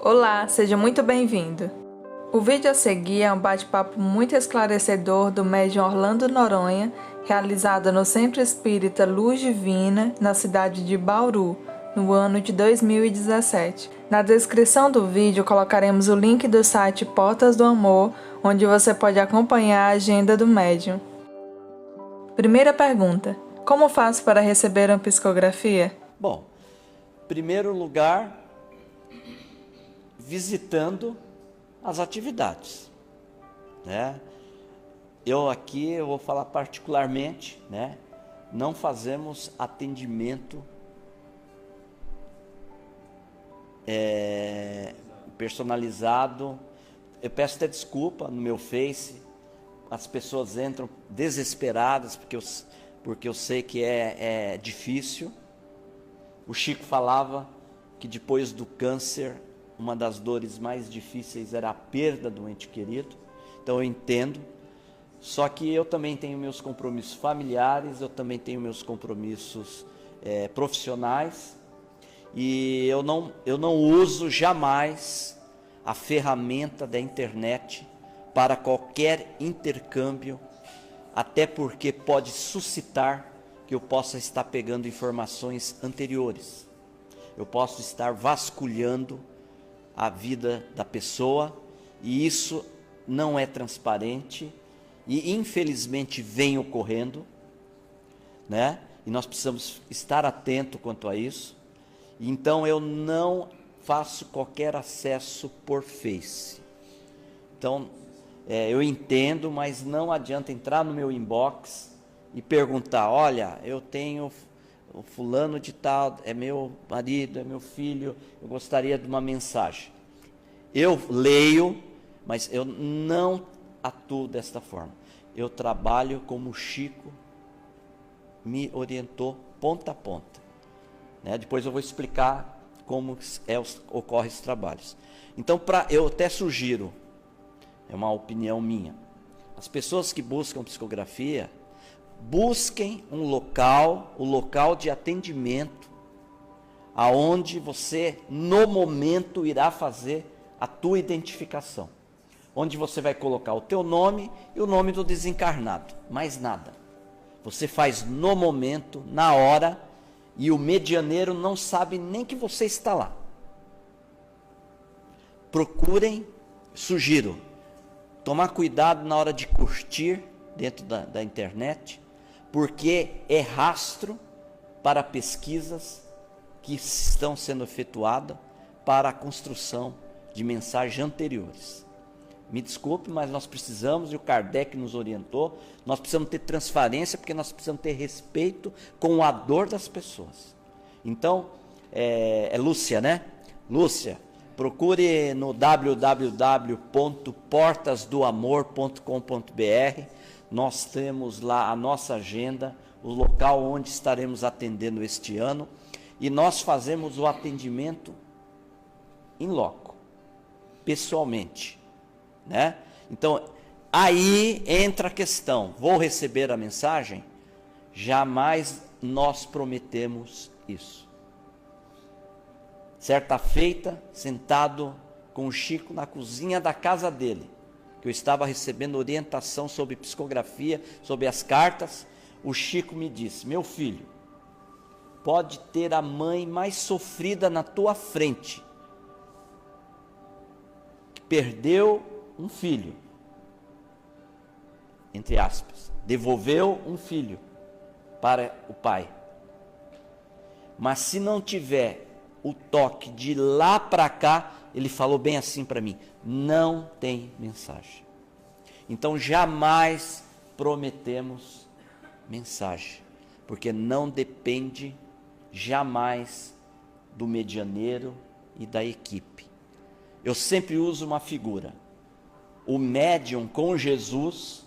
Olá, seja muito bem-vindo. O vídeo a seguir é um bate-papo muito esclarecedor do médium Orlando Noronha, realizado no Centro Espírita Luz Divina, na cidade de Bauru, no ano de 2017. Na descrição do vídeo colocaremos o link do site Portas do Amor, onde você pode acompanhar a agenda do médium. Primeira pergunta: como faço para receber uma psicografia? Bom, em primeiro lugar, visitando as atividades, né? Eu vou falar particularmente, né? Não fazemos atendimento personalizado. Eu peço até desculpa no meu Face, as pessoas entram desesperadas porque eu sei que é difícil. O Chico falava que depois do câncer, uma das dores mais difíceis era a perda do ente querido. Então eu entendo. Só que eu também tenho meus compromissos familiares, eu também tenho meus compromissos profissionais. E eu não uso jamais a ferramenta da internet para qualquer intercâmbio, até porque pode suscitar que eu possa estar pegando informações anteriores. Eu posso estar vasculhando a vida da pessoa, e isso não é transparente e infelizmente vem ocorrendo, né? E nós precisamos estar atento quanto a isso. Então eu não faço qualquer acesso por Face. Então eu entendo, mas não adianta entrar no meu inbox e perguntar: olha, eu tenho o fulano de tal, é meu marido, é meu filho, eu gostaria de uma mensagem. Eu leio, mas eu não atuo desta forma. Eu trabalho como o Chico me orientou ponta a ponta, né? Depois eu vou explicar como ocorrem esses trabalhos. Então, eu até sugiro, é uma opinião minha, as pessoas que buscam psicografia, busquem o local de atendimento, aonde você no momento irá fazer a tua identificação, onde você vai colocar o teu nome e o nome do desencarnado, mais nada. Você faz no momento, na hora, e o medianeiro não sabe nem que você está lá. Procurem, sugiro, tomar cuidado na hora de curtir dentro da internet, porque é rastro para pesquisas que estão sendo efetuadas para a construção de mensagens anteriores. Me desculpe, mas nós precisamos, e o Kardec nos orientou, nós precisamos ter transparência, porque nós precisamos ter respeito com a dor das pessoas. Então, é Lúcia, né? Lúcia, procure no www.portasdoamor.com.br. Nós temos lá a nossa agenda, o local onde estaremos atendendo este ano, e nós fazemos o atendimento in loco, pessoalmente, né? Então, aí entra a questão: vou receber a mensagem? Jamais nós prometemos isso. Certa feita, sentado com o Chico na cozinha da casa dele, que eu estava recebendo orientação sobre psicografia, sobre as cartas, o Chico me disse: meu filho, pode ter a mãe mais sofrida na tua frente, que perdeu um filho, entre aspas, devolveu um filho para o pai, mas se não tiver o toque de lá para cá, ele falou bem assim para mim: não tem mensagem. Então jamais prometemos mensagem, porque não depende jamais do medianeiro e da equipe. Eu sempre uso uma figura: o médium com Jesus,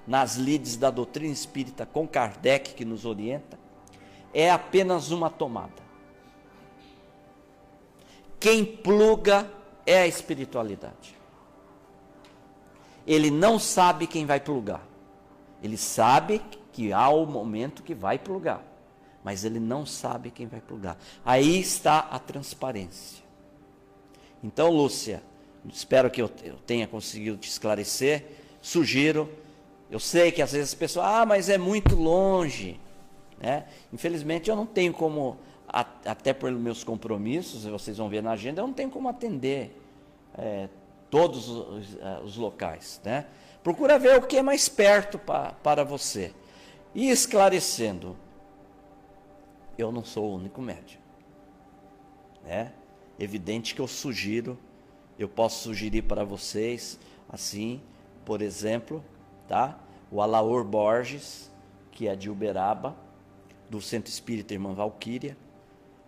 nas lides da doutrina espírita com Kardec, que nos orienta, é apenas uma tomada. Quem pluga é a espiritualidade. Ele não sabe quem vai plugar. Ele sabe que há o momento que vai plugar, mas ele não sabe quem vai plugar. Aí está a transparência. Então, Lúcia, espero que eu tenha conseguido te esclarecer. Sugiro, eu sei que às vezes as pessoas, mas é muito longe, né? Infelizmente eu não tenho como, até pelos meus compromissos, vocês vão ver na agenda, eu não tenho como atender todos os locais, né? Procura ver o que é mais perto para você. E esclarecendo, eu não sou o único médium, né? Evidente que eu posso sugerir para vocês, assim, por exemplo, tá? O Alaor Borges, que é de Uberaba, do Centro Espírita Irmã Valquíria.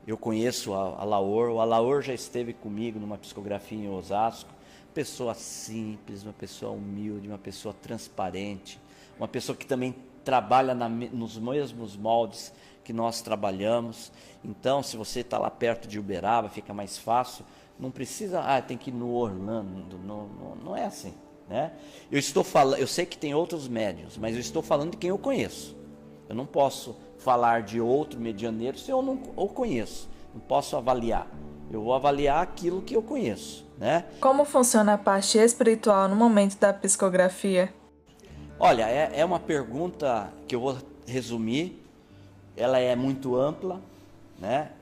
Eu conheço o Alaor já esteve comigo numa psicografia em Osasco. Pessoa simples, uma pessoa humilde, uma pessoa transparente, uma pessoa que também trabalha nos mesmos moldes que nós trabalhamos. Então, se você está lá perto de Uberaba, fica mais fácil. Não precisa, tem que ir no Orlando. Não é assim, né? Eu sei que tem outros médiuns, mas eu estou falando de quem eu conheço. Eu não posso falar de outro medianeiro se eu não o conheço. Não posso avaliar. Eu vou avaliar aquilo que eu conheço, né? Como funciona a parte espiritual no momento da psicografia? Olha, é uma pergunta que eu vou resumir. Ela é muito ampla, né?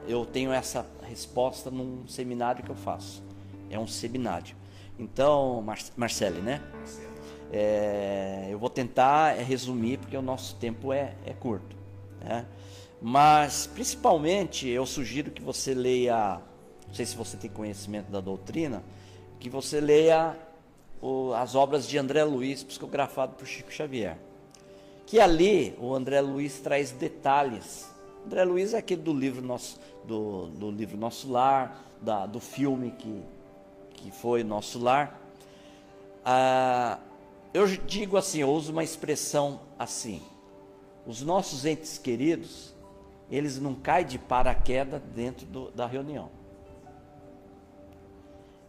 Eu tenho essa resposta num seminário que eu faço. É um seminário. Então, Marcele, né? Eu vou tentar resumir, porque o nosso tempo é curto, né? Mas, principalmente, eu sugiro que você leia, não sei se você tem conhecimento da doutrina, que você leia as obras de André Luiz, psicografado por Chico Xavier. Que ali, o André Luiz traz detalhes. André Luiz é aquele do livro Nosso Lar, do filme que foi Nosso Lar. Eu digo assim, eu uso uma expressão assim: os nossos entes queridos, eles não caem de paraquedas dentro da reunião.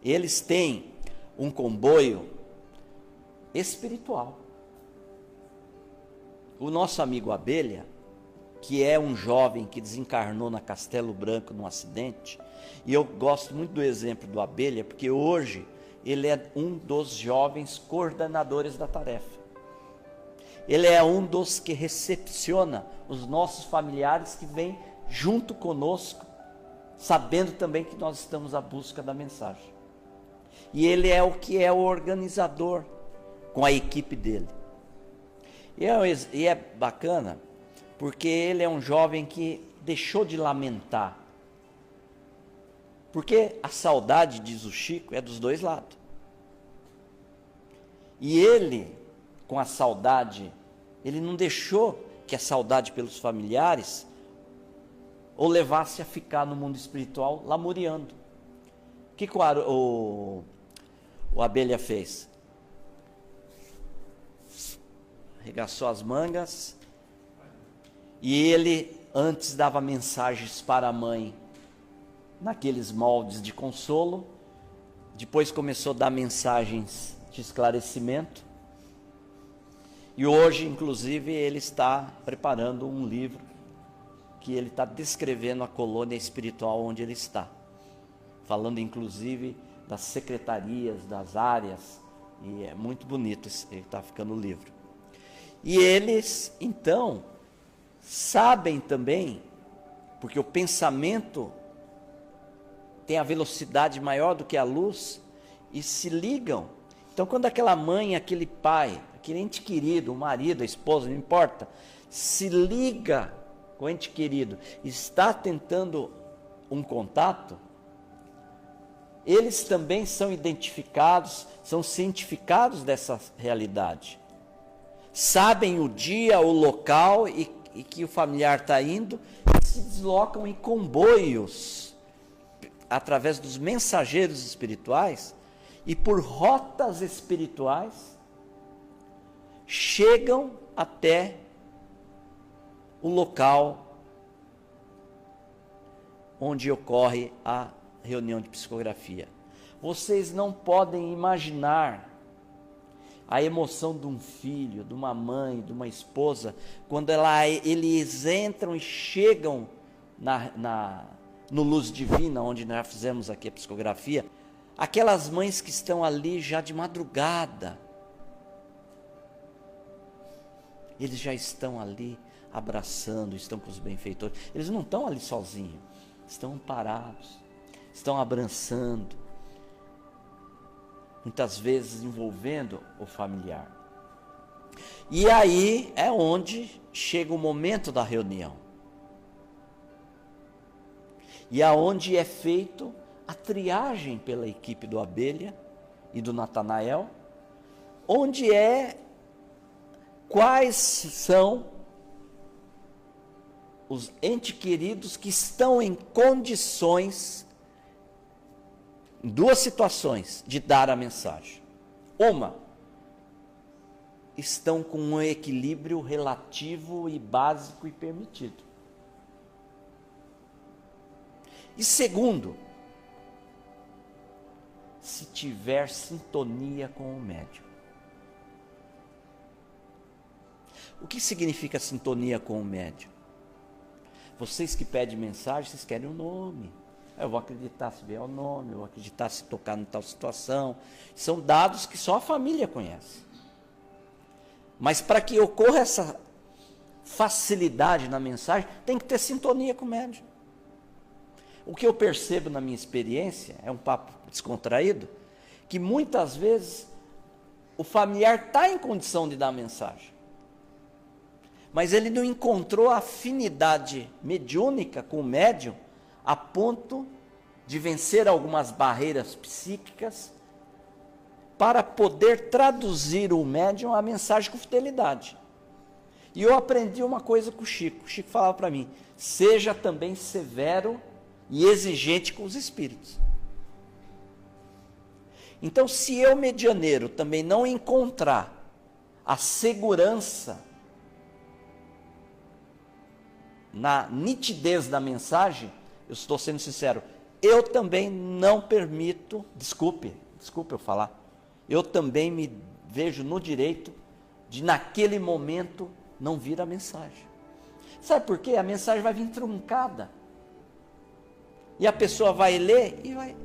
Eles têm um comboio espiritual. O nosso amigo Abelha, que é um jovem que desencarnou na Castelo Branco num acidente, e eu gosto muito do exemplo do Abelha, porque hoje ele é um dos jovens coordenadores da tarefa. Ele é um dos que recepciona os nossos familiares que vêm junto conosco, sabendo também que nós estamos à busca da mensagem. E ele é o que é o organizador com a equipe dele. E é bacana, porque ele é um jovem que deixou de lamentar. Porque a saudade, diz o Chico, é dos dois lados. E ele, com a saudade, ele não deixou que a saudade pelos familiares o levasse a ficar no mundo espiritual lamuriando. O que o Abelha fez? Arregaçou as mangas e ele antes dava mensagens para a mãe naqueles moldes de consolo, depois começou a dar mensagens de esclarecimento e hoje, inclusive, ele está preparando um livro que ele está descrevendo a colônia espiritual onde ele está, falando inclusive das secretarias, das áreas, e é muito bonito, ele está ficando o livro. E eles, então, sabem também, porque o pensamento tem a velocidade maior do que a luz, e se ligam. Então, quando aquela mãe, aquele pai, aquele ente querido, o marido, a esposa, não importa, se liga com o ente querido, está tentando um contato, eles também são identificados, são cientificados dessa realidade. Sabem o dia, o local e que o familiar está indo, e se deslocam em comboios, através dos mensageiros espirituais, e por rotas espirituais, chegam até o local onde ocorre a reunião de psicografia. Vocês não podem imaginar a emoção de um filho, de uma mãe, de uma esposa, quando eles entram e chegam no Luz Divina, onde nós fizemos aqui a psicografia, aquelas mães que estão ali já de madrugada, eles já estão ali abraçando, estão com os benfeitores, eles não estão ali sozinhos, estão amparados, estão abraçando, muitas vezes envolvendo o familiar. E aí é onde chega o momento da reunião. E aonde é feito a triagem pela equipe do Abelha e do Natanael, onde quais são os entes queridos que estão em condições, em duas situações, de dar a mensagem. Uma, estão com um equilíbrio relativo e básico e permitido. E segundo, se tiver sintonia com o médium. O que significa sintonia com o médium? Vocês que pedem mensagem, vocês querem o nome. Eu vou acreditar se vier o nome, eu vou acreditar se tocar em tal situação. São dados que só a família conhece. Mas para que ocorra essa facilidade na mensagem, tem que ter sintonia com o médium. O que eu percebo na minha experiência, é um papo descontraído, que muitas vezes o familiar está em condição de dar a mensagem, mas ele não encontrou a afinidade mediúnica com o médium a ponto de vencer algumas barreiras psíquicas para poder traduzir o médium a mensagem com fidelidade. E eu aprendi uma coisa com o Chico. O Chico falava para mim: seja também severo e exigente com os espíritos. Então, se eu, medianeiro, também não encontrar a segurança na nitidez da mensagem, eu estou sendo sincero, eu também não permito, desculpe eu falar, eu também me vejo no direito de, naquele momento, não vir a mensagem. Sabe por quê? A mensagem vai vir truncada. E a pessoa vai ler e vai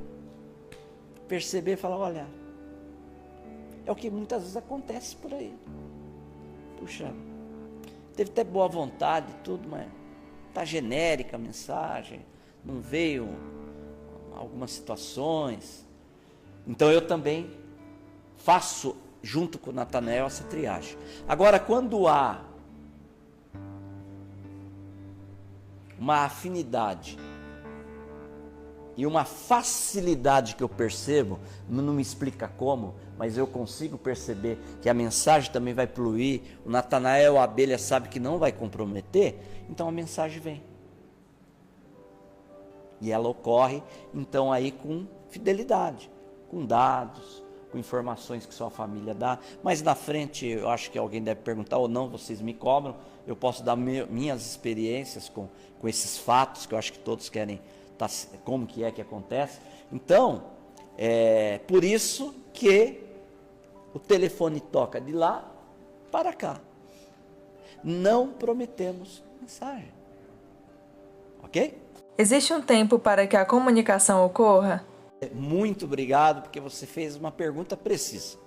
perceber e falar: olha, é o que muitas vezes acontece por aí. Puxa, teve até boa vontade e tudo, mas está genérica a mensagem, não veio algumas situações. Então eu também faço, junto com o Natanael, essa triagem. Agora, quando há uma afinidade e uma facilidade que eu percebo, não me explica como, mas eu consigo perceber que a mensagem também vai fluir, o Natanael, a abelha sabe que não vai comprometer, então a mensagem vem. E ela ocorre, então, aí com fidelidade, com dados, com informações que só a família dá. Mas na frente, eu acho que alguém deve perguntar, ou não, vocês me cobram, eu posso dar minhas experiências com esses fatos, que eu acho que todos querem, como que é que acontece. Então, por isso que o telefone toca de lá para cá. Não prometemos mensagem. Ok? Existe um tempo para que a comunicação ocorra? Muito obrigado, porque você fez uma pergunta precisa.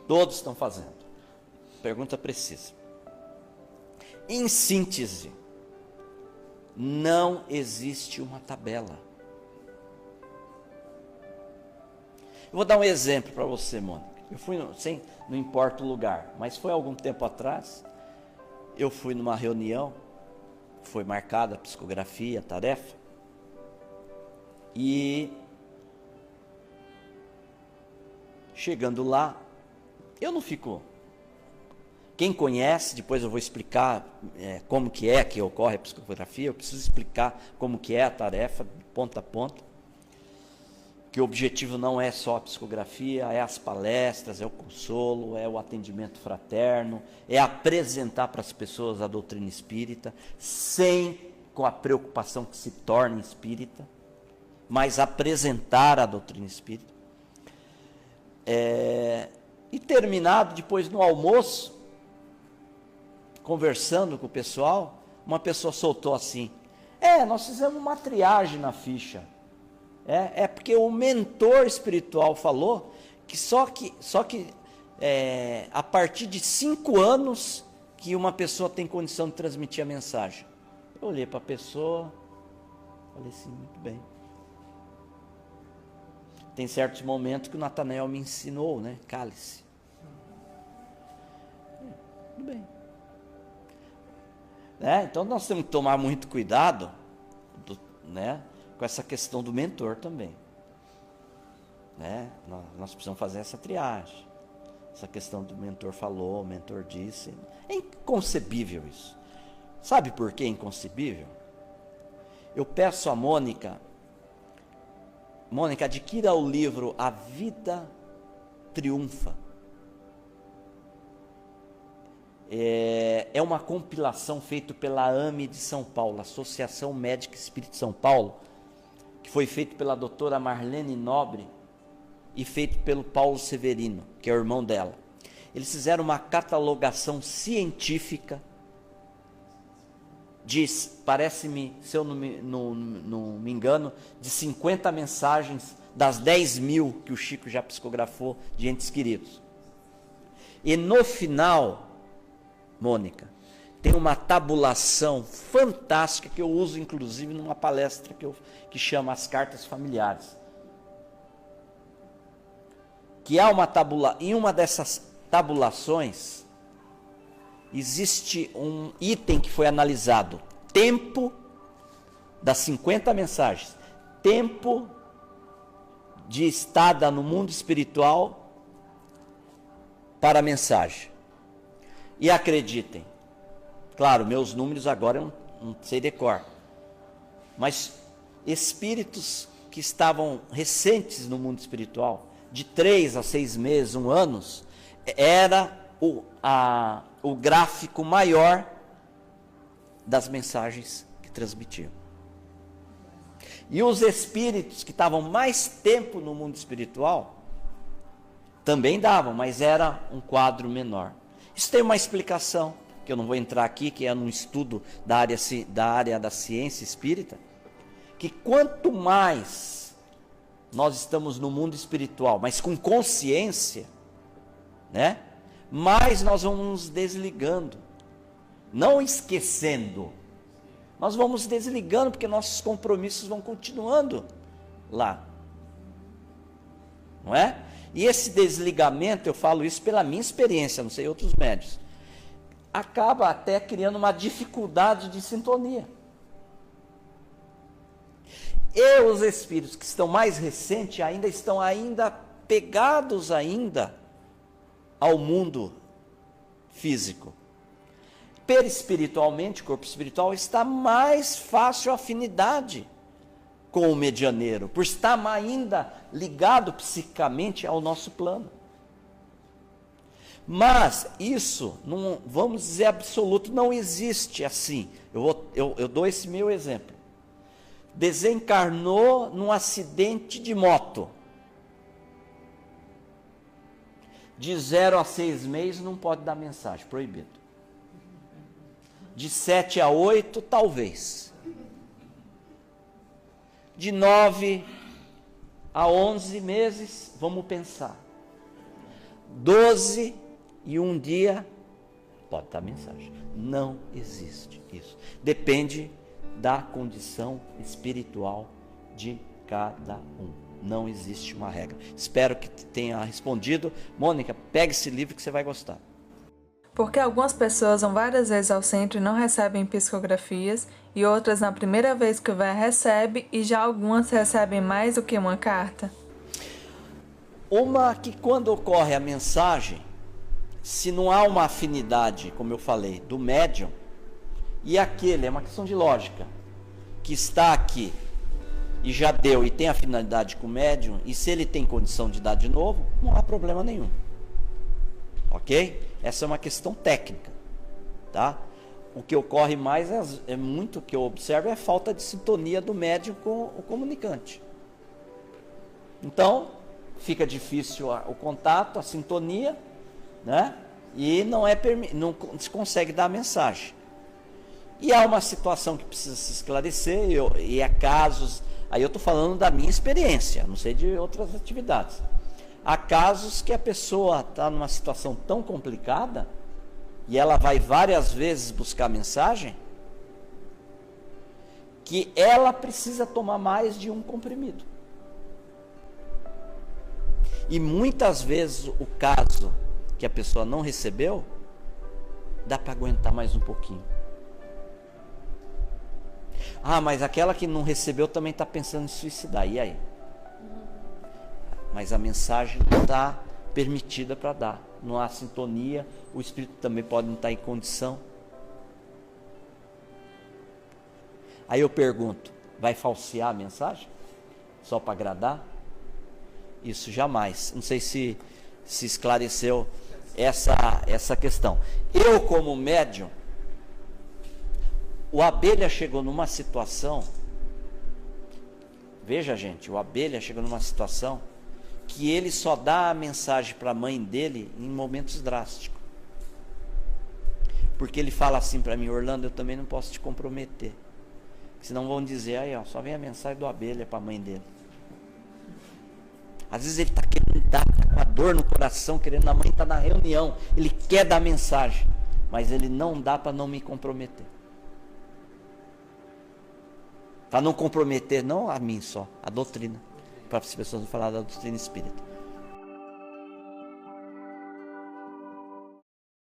Todos estão fazendo. Pergunta precisa. Em síntese, não existe uma tabela. Eu vou dar um exemplo para você, Mônica. Eu fui, não importa o lugar, mas foi algum tempo atrás, eu fui numa reunião, foi marcada a psicografia, a tarefa, e chegando lá, eu não fico... Quem conhece, depois eu vou explicar como que ocorre a psicografia, eu preciso explicar como que é a tarefa, de ponta a ponta, que o objetivo não é só a psicografia, é as palestras, é o consolo, é o atendimento fraterno, é apresentar para as pessoas a doutrina espírita, sem com a preocupação que se torne espírita, mas apresentar a doutrina espírita. E terminado, depois no almoço, conversando com o pessoal, uma pessoa soltou assim: Nós fizemos uma triagem na ficha. Porque o mentor espiritual falou que só que a partir de 5 anos que uma pessoa tem condição de transmitir a mensagem. Eu olhei para a pessoa, falei assim, muito bem. Tem certos momentos que o Natanael me ensinou, né? Cale-se. Tudo bem. Então nós temos que tomar muito cuidado, com essa questão do mentor também. Nós precisamos fazer essa triagem. Essa questão do mentor falou, o mentor disse. É inconcebível isso. Sabe por que é inconcebível? Eu peço a Mônica, adquira o livro A Vida Triunfa. É uma compilação feita pela AME de São Paulo, Associação Médica Espírita de São Paulo, que foi feito pela doutora Marlene Nobre e feito pelo Paulo Severino, que é o irmão dela. Eles fizeram uma catalogação científica parece-me, se eu não me engano, de 50 mensagens das 10.000 que o Chico já psicografou de entes queridos. E no final, Mônica, tem uma tabulação fantástica que eu uso inclusive numa palestra que chama As Cartas Familiares. Que há em uma dessas tabulações existe um item que foi analisado, tempo das 50 mensagens, tempo de estada no mundo espiritual para a mensagem. E acreditem, claro, meus números agora eu não sei de cor, mas espíritos que estavam recentes no mundo espiritual, de 3 a 6 meses, 1 ano, era o gráfico maior das mensagens que transmitiam. E os espíritos que estavam mais tempo no mundo espiritual também davam, mas era um quadro menor. Isso tem uma explicação, que eu não vou entrar aqui, que é num estudo da área da ciência espírita, que quanto mais nós estamos no mundo espiritual, mas com consciência, mais nós vamos nos desligando, não esquecendo, nós vamos desligando, porque nossos compromissos vão continuando lá, não é? E esse desligamento, eu falo isso pela minha experiência, não sei outros médios, acaba até criando uma dificuldade de sintonia. E os espíritos que estão mais recentes estão pegados ao mundo físico. Perispiritualmente, corpo espiritual, está mais fácil a afinidade com o medianeiro, por estar ainda ligado psicicamente ao nosso plano. Mas isso, não vamos dizer absoluto, não existe assim. Eu dou esse meu exemplo. Desencarnou num acidente de moto. De 0 a 6 meses não pode dar mensagem, proibido. De 7 a 8, talvez. De 9 a 11 meses, vamos pensar. 12 e 1 dia, pode dar mensagem. Não existe isso. Depende da condição espiritual de cada um. Não existe uma regra. Espero que tenha respondido. Mônica, pegue esse livro que você vai gostar. Porque algumas pessoas vão várias vezes ao centro e não recebem psicografias, e outras na primeira vez que vai recebe, e já algumas recebem mais do que uma carta? Uma que quando ocorre a mensagem, se não há uma afinidade, como eu falei, do médium, e aquele, é uma questão de lógica, que está aqui e já deu e tem afinidade com o médium, e se ele tem condição de dar de novo, não há problema nenhum. Ok? Essa é uma questão técnica, tá? O que ocorre mais é muito, que eu observo, é a falta de sintonia do médium com o comunicante. Então, fica difícil o contato, a sintonia, né? E não se consegue dar a mensagem. E há uma situação que precisa se esclarecer, e há casos, aí eu estou falando da minha experiência, não sei de outras atividades. Há casos que a pessoa está numa situação tão complicada, e ela vai várias vezes buscar a mensagem, que ela precisa tomar mais de um comprimido. E muitas vezes o caso que a pessoa não recebeu, dá para aguentar mais um pouquinho. Ah, mas aquela que não recebeu também está pensando em suicidar, e aí? Mas a mensagem não está permitida para dar, não há sintonia, o espírito também pode não estar em condição. Aí eu pergunto, vai falsear a mensagem? Só para agradar? Isso jamais. Não sei se esclareceu essa questão. Eu, como médium, o Abelha chegou numa situação, veja gente, o Abelha chegou numa situação que ele só dá a mensagem para a mãe dele em momentos drásticos. Porque ele fala assim para mim, Orlando, eu também não posso te comprometer. Senão vão dizer, aí ó, só vem a mensagem do Abelha para a mãe dele. Às vezes ele está querendo dar, tá com a dor no coração, querendo, a mãe está na reunião, ele quer dar mensagem, mas ele não dá para não me comprometer. Para não comprometer, não a mim só, a doutrina. Para as pessoas não falar da doutrina espírita.